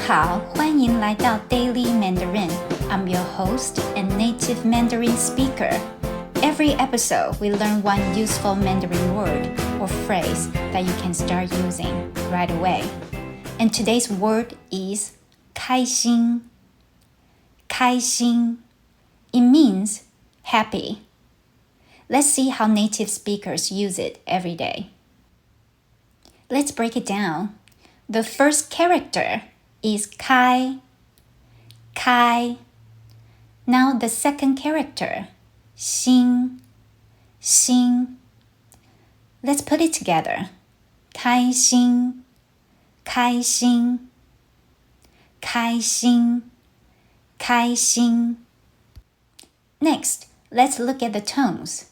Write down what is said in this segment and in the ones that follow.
好，欢迎来到 Daily Mandarin. I'm your host and native Mandarin speaker. Every episode, we learn one useful Mandarin word or phrase that you can start using right away. And today's word is 开心. 开心. It means happy. Let's see how native speakers use it every day. Let's break it down. The first character is 开. Now the second character, 心. Let's put it together. 开心. Next, let's look at the tones.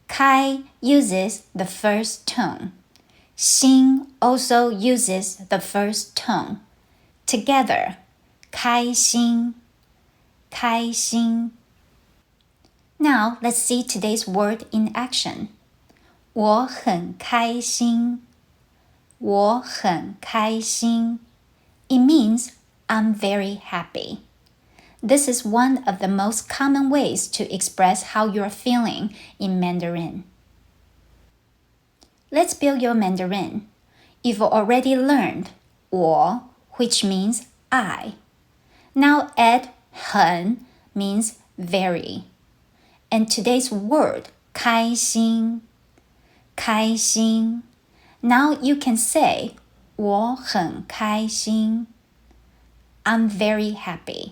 开 uses the first tone. 心 also uses the first tone. Together, 开心. Now, let's see today's word in action. 我很开心. It means I'm very happy. This is one of the most common ways to express how you're feeling in Mandarin. Let's build your Mandarin. You've already learned 我, which means I. Now add 很 means very. And today's word 开心. Now you can say 我很开心. I'm very happy.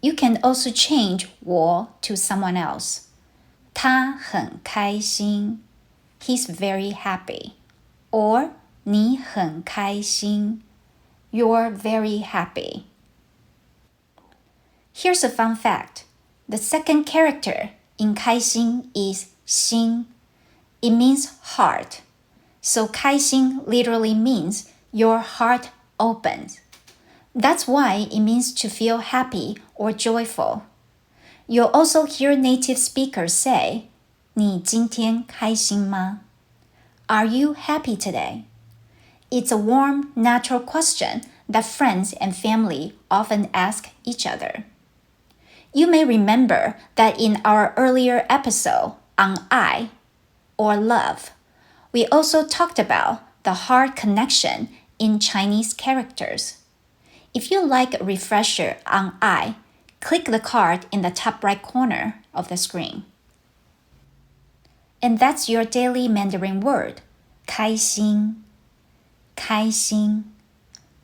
You can also change 我 to someone else. 他很开心. He's very happy. Or 你很开心. You're very happy. Here's a fun fact. The second character in 开心 is 心. It means heart. So 开心 literally means your heart opens. That's why it means to feel happy or joyful. You'll also hear native speakers say, 你今天开心吗? Are you happy today? It's a warm, natural question that friends and family often ask each other. You may remember that in our earlier episode on I, or love, we also talked about the heart connection in Chinese characters. If you like a refresher on I, click the card in the top right corner of the screen. And that's your daily Mandarin word, 开心.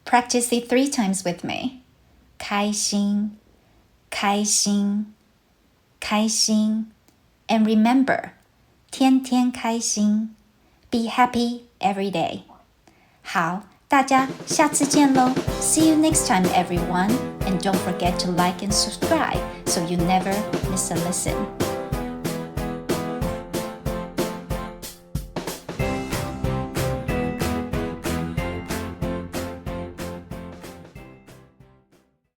Practice it 3 times with me. 开心. And remember, 天天开心. Be happy every day. 好，大家下次见咯. See you next time, everyone. And don't forget to like and subscribe so you never miss a lesson.